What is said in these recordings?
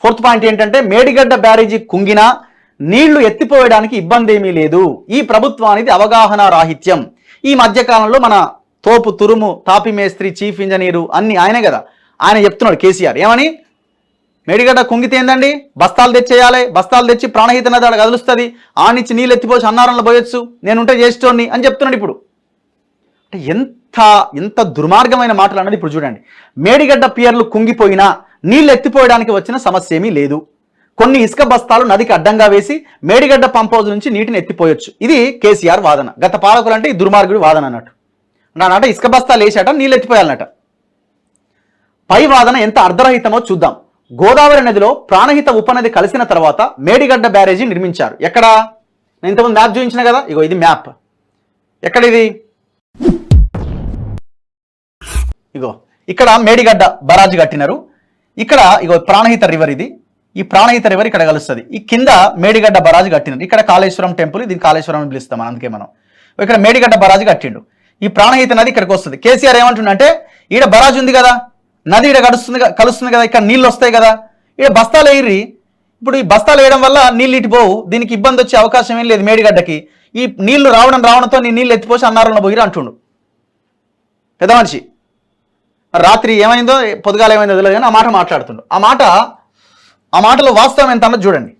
Fourth point ఏంటంటే మేడిగడ్డ బ్యారేజీ కుంగినా నీళ్లు ఎత్తిపోయడానికి ఇబ్బంది ఏమీ లేదు. ఈ ప్రభుత్వానికి అవగాహన రాహిత్యం. ఈ మధ్యకాలంలో మన తోపు తురుము తాపి మేస్త్రి చీఫ్ ఇంజనీరు అన్ని ఆయనే కదా, ఆయన చెప్తున్నాడు కేసీఆర్ ఏమని, మేడిగడ్డ కుంగితే ఏందండి బస్తాలు తెచ్చేయాలి, బస్తాలు తెచ్చి ప్రాణహిత నది అక్కడ కదులుస్తుంది, ఆ నుంచి నీళ్ళు ఎత్తిపోసి అన్నారంలో పోయొచ్చు, నేనుంటే చేసేటోని అని చెప్తున్నాడు. ఇప్పుడు అంటే ఎంత దుర్మార్గమైన మాటలు అన్నది ఇప్పుడు చూడండి. మేడిగడ్డ పియర్లు కుంగిపోయినా నీళ్ళు ఎత్తిపోయడానికి వచ్చిన సమస్య ఏమీ లేదు. కొన్ని ఇసుక బస్తాలు నదికి అడ్డంగా వేసి మేడిగడ్డ పంప్ హౌస్ నుంచి నీటిని ఎత్తిపోయొచ్చు. ఇది కేసీఆర్ వాదన. గత పాలకులు అంటే ఈ దుర్మార్గుడి వాదన అన్నట్టు. నానట ఇసుక బస్తాలు వేసాట నీళ్ళు ఎత్తిపోయాలన్నట. పై వాదన ఎంత అర్ధరహితమో చూద్దాం. గోదావరి నదిలో ప్రాణహిత ఉపనది కలిసిన తర్వాత మేడిగడ్డ బ్యారేజీ నిర్మించారు. ఎక్కడ? నేను ఇంతకుముందు మ్యాప్ చూపించిన కదా, ఇగో ఇది మ్యాప్. ఎక్కడ ఇది? ఇగో ఇక్కడ మేడిగడ్డ బరాజు కట్టినారు. ఇక్కడ ఇగో ప్రాణహిత రివర్, ఇది ఈ ప్రాణహిత రివర్ ఇక్కడ కలుస్తుంది. ఈ కింద మేడిగడ్డ బరాజు కట్టినారు. ఇక్కడ కాళేశ్వరం టెంపుల్, దీన్ని కాళేశ్వరం అని పిలుస్తాం అందుకే మనం. ఇక్కడ మేడిగడ్డ బరాజు కట్టిండు. ఈ ప్రాణహిత నది ఇక్కడికి వస్తుంది. కేసీఆర్ ఏమంటుండంటే ఈడ బరాజు ఉంది కదా, నది ఇక్కడ కలుస్తుంది కదా, ఇక్కడ నీళ్ళు వస్తాయి కదా, ఇక్కడ బస్తాలు వేయర్రి. ఇప్పుడు ఈ బస్తాలు వేయడం వల్ల నీళ్ళు ఇటుపోవు, దీనికి ఇబ్బంది వచ్చే అవకాశం ఏం లేదు మేడిగడ్డకి. ఈ నీళ్లు రావడంతో నీ నీళ్ళు ఎత్తిపోసి అన్నారంలో పోయిరా అంటుండు పెద్ద మనిషి. రాత్రి ఏమైందో పొద్దుగాల ఏమైందో తెలియదు కానీ ఆ మాట మాట్లాడుతుండు. ఆ మాటలో వాస్తవం ఎంత అన్నది చూడండి.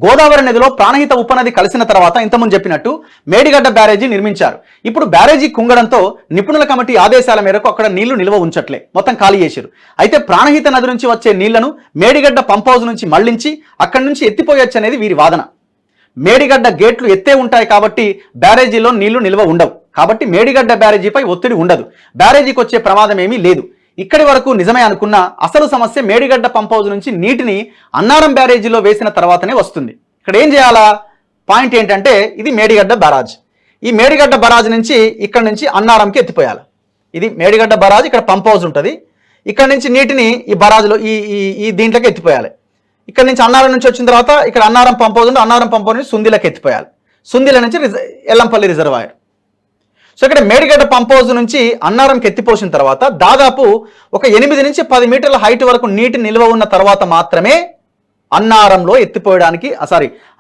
గోదావరి నదిలో ప్రాణహిత ఉపనది కలిసిన తర్వాత ఇంతకుముందు చెప్పినట్టు మేడిగడ్డ బ్యారేజీ నిర్మించారు. ఇప్పుడు బ్యారేజీ కుంగడంతో నిపుణుల కమిటీ ఆదేశాల మేరకు అక్కడ నీళ్లు నిల్వ ఉంచట్లే, మొత్తం ఖాళీ చేశారు. అయితే ప్రాణహిత నది నుంచి వచ్చే నీళ్లను మేడిగడ్డ పంప్ హౌస్ నుంచి మళ్లించి అక్కడి నుంచి ఎత్తిపోయొచ్చు అనేది వీరి వాదన. మేడిగడ్డ గేట్లు ఎత్తే ఉంటాయి కాబట్టి బ్యారేజీలో నీళ్లు నిల్వ ఉండవు, కాబట్టి మేడిగడ్డ బ్యారేజీపై ఒత్తిడి ఉండదు, బ్యారేజీకి వచ్చే ప్రమాదం ఏమీ లేదు. ఇక్కడి వరకు నిజమే అనుకున్న అసలు సమస్య మేడిగడ్డ పంప్ హౌస్ నుంచి నీటిని అన్నారం బ్యారేజీలో వేసిన తర్వాతనే వస్తుంది. ఇక్కడ ఏం చేయాలా? పాయింట్ ఏంటంటే ఇది మేడిగడ్డ బరాజ్. ఈ మేడిగడ్డ బరాజ్ నుంచి ఇక్కడ నుంచి అన్నారంకి ఎత్తిపోయాలి. ఇది మేడిగడ్డ బరాజ్, ఇక్కడ పంప్ హౌస్ ఉంటుంది. ఇక్కడ నుంచి నీటిని ఈ బరాజ్లో ఈ దీంట్లోకి ఎత్తిపోయాలి. ఇక్కడ నుంచి అన్నారం నుంచి వచ్చిన తర్వాత ఇక్కడ అన్నారం పంప్ హౌస్ ఉంది, అన్నారం పంప్ హౌస్ నుంచి సుందిలకి ఎత్తిపోయాలి, సుందిల నుంచి ఎల్లంపల్లి రిజర్వాయర్. సో ఇక్కడ మేడిగడ్డ పంప్ హౌస్ నుంచి అన్నారంకి ఎత్తిపోసిన తర్వాత దాదాపు ఒక 8 నుంచి 10 మీటర్ల హైట్ వరకు నీటి నిల్వ ఉన్న తర్వాత మాత్రమే అన్నారంలో ఎత్తిపోయడానికి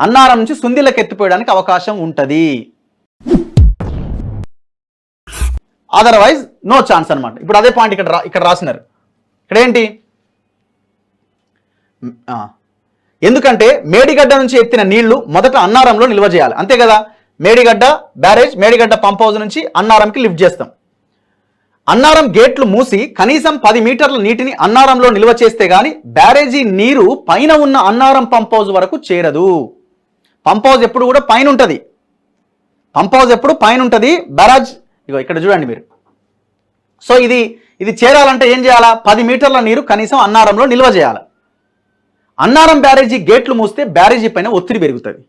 అన్నారం నుంచి సుందిలకు ఎత్తిపోయడానికి అవకాశం ఉంటుంది. అదర్వైజ్ నో ఛాన్స్ అనమాట. ఇప్పుడు అదే పాయింట్ ఇక్కడ రాసినారు. ఇక్కడ ఏంటి? ఎందుకంటే మేడిగడ్డ నుంచి ఎత్తిన నీళ్లు మొదట అన్నారంలో నిల్వ చేయాలి, అంతే కదా. Medigadda barrage, Medigadda pump house నుంచి అన్నారంకి లిఫ్ట్ చేస్తాం. అన్నారం గేట్లు మూసి కనీసం 10 మీటర్ల నీటిని అన్నారంలో నిల్వ చేస్తే గానీ బ్యారేజీ నీరు పైన ఉన్న అన్నారం పంప్ హౌస్ వరకు చేరదు. పంప్ హౌస్ ఎప్పుడు కూడా పైన ఉంటుంది, బ్యారేజ్ ఇగో ఇక్కడ చూడండి మీరు. సో ఇది చేరాలంటే ఏం చేయాలా? 10 మీటర్ల నీరు కనీసం అన్నారంలో నిల్వ చేయాలి. అన్నారం బ్యారేజీ గేట్లు మూస్తే బ్యారేజీ పైన ఒత్తిడి పెరుగుతుంది.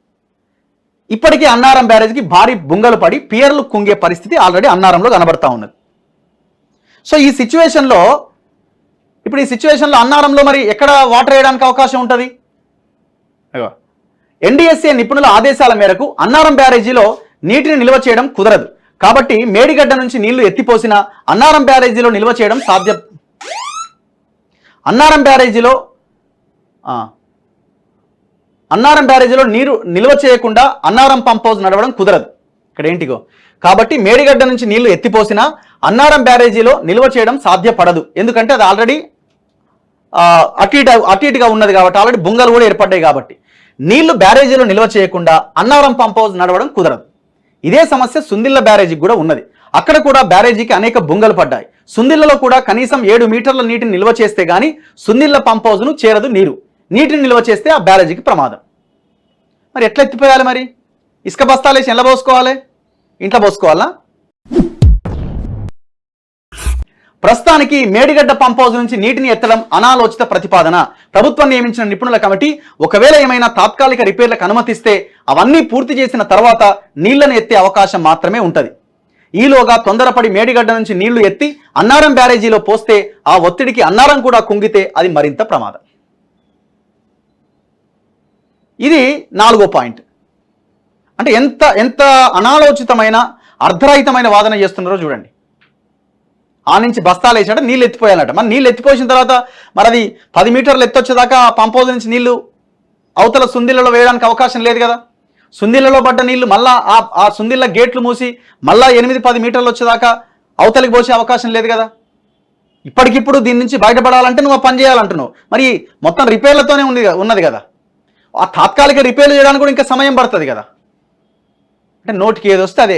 ఇప్పటికీ అన్నారం బ్యారేజ్కి భారీ బుంగలు పడి పియర్లు కుంగే పరిస్థితి ఆల్రెడీ అన్నారంలో కనబడతా ఉన్నది. సో ఈ సిచ్యువేషన్లో అన్నారంలో మరి ఎక్కడ వాటర్ వేయడానికి అవకాశం ఉంటుంది? ఎన్డీఎస్ఏ నిపుణుల ఆదేశాల మేరకు అన్నారం బ్యారేజీలో నీటిని నిల్వ చేయడం కుదరదు, కాబట్టి మేడిగడ్డ నుంచి నీళ్లు ఎత్తిపోసిన అన్నారం బ్యారేజీలో నిల్వ చేయడం సాధ్యం. అన్నారం బ్యారేజీలో నీరు నిల్వ చేయకుండా అన్నారం పంప్ హౌస్ నడవడం కుదరదు. ఇక్కడ ఏంటిగో, కాబట్టి మేడిగడ్డ నుంచి నీళ్లు ఎత్తిపోసిన అన్నారం బ్యారేజీలో నిల్వ చేయడం సాధ్యపడదు. ఎందుకంటే అది ఆల్రెడీ అటు ఇటుగా ఉన్నది కాబట్టి, ఆల్రెడీ బుంగలు కూడా ఏర్పడ్డాయి కాబట్టి నీళ్లు బ్యారేజీలో నిల్వ చేయకుండా అన్నారం పంప్ హౌస్ నడవడం కుదరదు. ఇదే సమస్య సుందిళ్ళ బ్యారేజీకి కూడా ఉన్నది. అక్కడ కూడా బ్యారేజీకి అనేక బుంగలు పడ్డాయి. సుందిళ్ళలో కూడా కనీసం 7 మీటర్ల నీటిని నిల్వ చేస్తే గానీ సుందిళ్ళ పంప్ హౌస్ను చేరదు నీటిని నిల్వ చేస్తే ఆ బ్యారేజీకి ప్రమాదం. మరి ఎట్లా ఎత్తిపోయాలి? మరి ఇసుక బస్తాలు వేసి ఎలా పోసుకోవాలి? ఇంట్లో పోసుకోవాలా? ప్రస్తుతానికి మేడిగడ్డ పంప్ హౌస్ నుంచి నీటిని ఎత్తడం అనాలోచిత ప్రతిపాదన. ప్రభుత్వం నియమించిన నిపుణుల కమిటీ ఒకవేళ ఏమైనా తాత్కాలిక రిపేర్లకు అనుమతిస్తే అవన్నీ పూర్తి చేసిన తర్వాత నీళ్లను ఎత్తే అవకాశం మాత్రమే ఉంటుంది. ఈలోగా తొందరపడి మేడిగడ్డ నుంచి నీళ్లు ఎత్తి అన్నారం బ్యారేజీలో పోస్తే ఆ ఒత్తిడికి అన్నారం కూడా కుంగితే అది మరింత ప్రమాదం. ఇది 4వ పాయింట్. అంటే ఎంత అనాలోచితమైన అర్ధరహితమైన వాదన చేస్తున్నారో చూడండి. ఆ నుంచి బస్తాలు వేసాడ నీళ్ళు ఎత్తిపోయాలట. మరి నీళ్ళు ఎత్తిపోసిన తర్వాత మరి అది 10 మీటర్లు ఎత్తొచ్చేదాకా పంప్ హౌస్ నుంచి నీళ్లు అవతల సుందిళ్ళలో వేయడానికి అవకాశం లేదు కదా. సుందిళ్ళలో పడ్డ నీళ్లు మళ్ళా ఆ సుందిళ్ళ గేట్లు మూసి మళ్ళా 8-10 మీటర్లు వచ్చేదాకా అవతలికి పోసే అవకాశం లేదు కదా. ఇప్పటికిప్పుడు దీని నుంచి బయటపడాలంటే నువ్వు పని చేయాలంటున్నావు. మరి మొత్తం రిపేర్లతోనే ఉన్నది కదా. ఆ తాత్కాలిక రిపేర్లు చేయడానికి కూడా ఇంకా సమయం పడుతుంది కదా. అంటే నోటికి ఏది వస్తే అదే